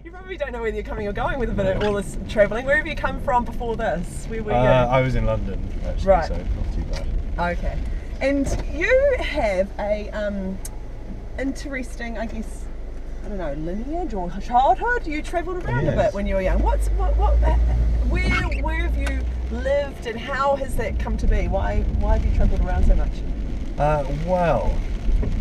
You probably don't know whether you're coming or going with a bit of all this travelling. Where have you come from before this? Where were you? I was in London, actually, Right. so not too bad. Okay. And you have a interesting, I guess, I don't know, lineage or childhood. You travelled around a bit when you were young. Where have you lived, and how has that come to be? Why have you travelled around so much? Well,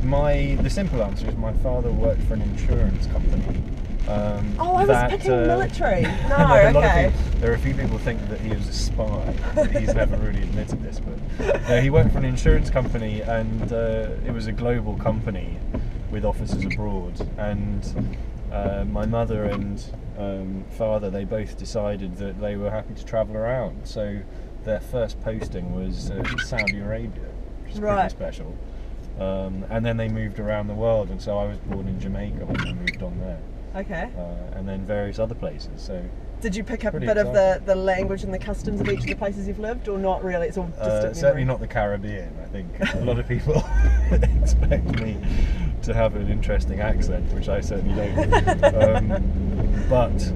the simple answer is my father worked for an insurance company. I was picking military. No, okay. There are a few people who think that he was a spy. He's never really admitted this, but he worked for an insurance company, and it was a global company with offices abroad. And my mother and father, they both decided that they were happy to travel around. So their first posting was Saudi Arabia, which is pretty special. And then they moved around the world, and so I was born in Jamaica when they moved on there. Okay. And then various other places. So did you pick up a bit of the language and the customs of each of the places you've lived, or not really? It's all distant certainly not the Caribbean. I think a lot of people expect me to have an interesting accent, which I certainly don't. But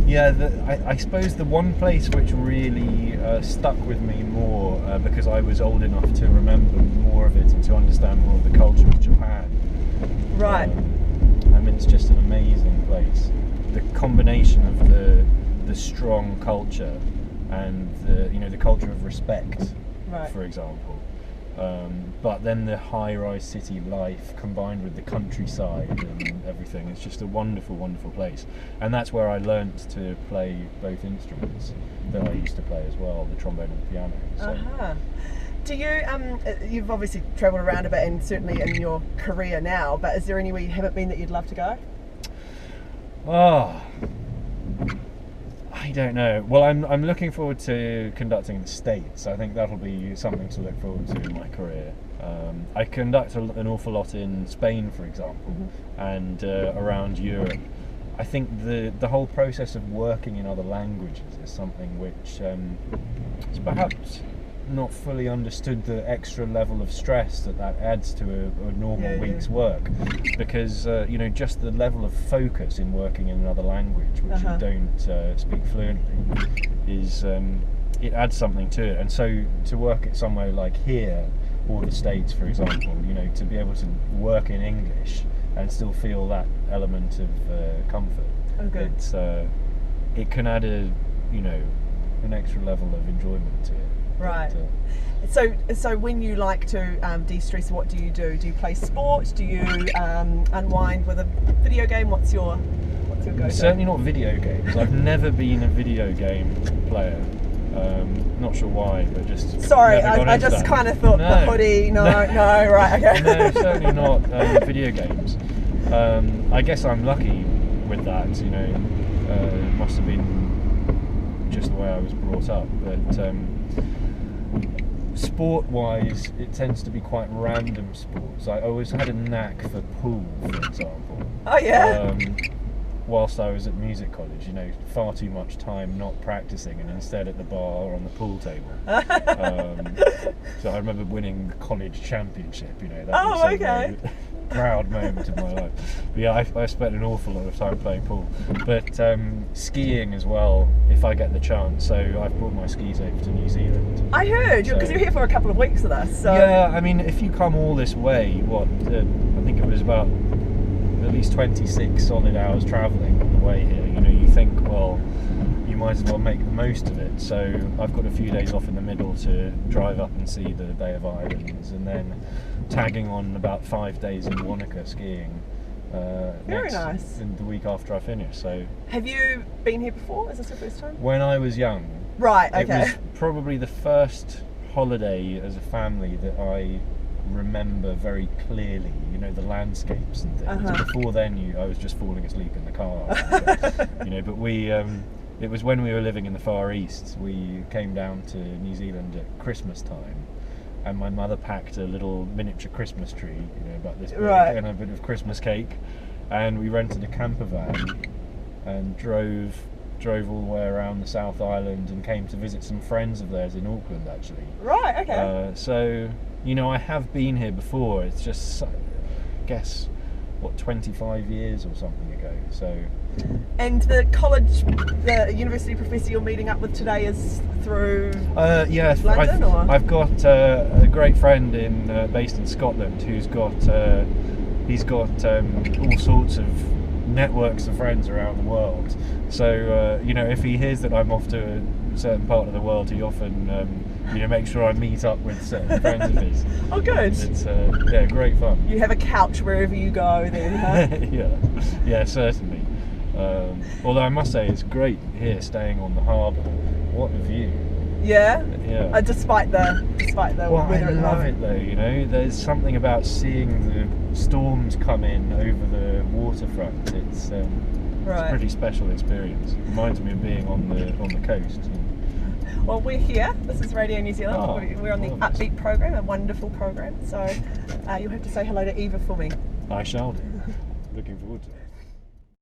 yeah, I suppose the one place which really stuck with me more, because I was old enough to remember more of it and to understand more of the culture of Japan. Right. I mean, it's just an amazing place. The combination of the strong culture and the culture of respect, for example. But then the high-rise city life combined with the countryside and everything. It's just a wonderful, wonderful place. And that's where I learnt to play both instruments that I used to play as well, the trombone and the piano. So. Do you, you've obviously travelled around a bit, and certainly in your career now, but is there anywhere you haven't been that you'd love to go? Oh, I don't know. Well, I'm looking forward to conducting the States. I think that'll be something to look forward to in my career. I conduct an awful lot in Spain, for example, and around Europe. I think the whole process of working in other languages is something which is perhaps not fully understood, the extra level of stress that adds to a normal week's work, because just the level of focus in working in another language which you don't speak fluently is it adds something to it. And so to work at somewhere like here or the States, for example, to be able to work in English and still feel that element of comfort, it can add an extra level of enjoyment to it. Right. So when you like to de-stress, what do you do? Do you play sport? Do you unwind with a video game? What's your go-to? Certainly not video games. I've never been a video game player. Not sure why, but just sorry, I just kind of thought the hoodie. No, right, okay. No, certainly not video games. I guess I'm lucky with that. It must have been just the way I was brought up, but. Sport-wise, it tends to be quite random sports. I always had a knack for pool, for example. Oh yeah. Whilst I was at music college, far too much time not practicing and instead at the bar or on the pool table. So I remember winning the college championship. That was a proud moment in my life. But yeah, I spent an awful lot of time playing pool, but skiing as well if I get the chance. So I've brought my skis over to New Zealand. I heard because you're here for a couple of weeks with us. So. Yeah, I mean, if you come all this way, I think it was about at least 26 solid hours travelling on the way here. You think, well, you might as well make the most of it. So I've got a few days off in the middle to drive up and see the Bay of Islands, and then tagging on about 5 days in Wanaka skiing. Very nice. And the week after I finish. So. Have you been here before? Is this your first time? When I was young. Right. Okay. It was probably the first holiday as a family that I remember very clearly, the landscapes and things. Before then, I was just falling asleep in the car. But we, it was when we were living in the Far East. We came down to New Zealand at Christmas time, and my mother packed a little miniature Christmas tree, about this big, and a bit of Christmas cake, and we rented a camper van and drove all the way around the South Island and came to visit some friends of theirs in Auckland, actually. Right. Okay. So. I have been here before. It's just, I guess, 25 years or something ago. So And the college, the university professor you're meeting up with today is through Yeah, London, or? I've got a great friend based in Scotland who's got all sorts of networks of friends around the world. So if he hears that I'm off to a certain part of the world, he often make sure I meet up with certain friends of his. Oh, good. It's great fun. You have a couch wherever you go, then, huh? yeah, certainly. Although I must say it's great here staying on the harbour. What a view! Yeah. Yeah. Despite the Well, weather. I love it though. There's something about seeing the storms come in over the waterfront. It's a pretty special experience. Reminds me of being on the coast. Well, we're here. This is Radio New Zealand. Oh, we're on the marvellous. Upbeat program, a wonderful program. So you'll have to say hello to Eva for me. I shall do. Looking forward to it.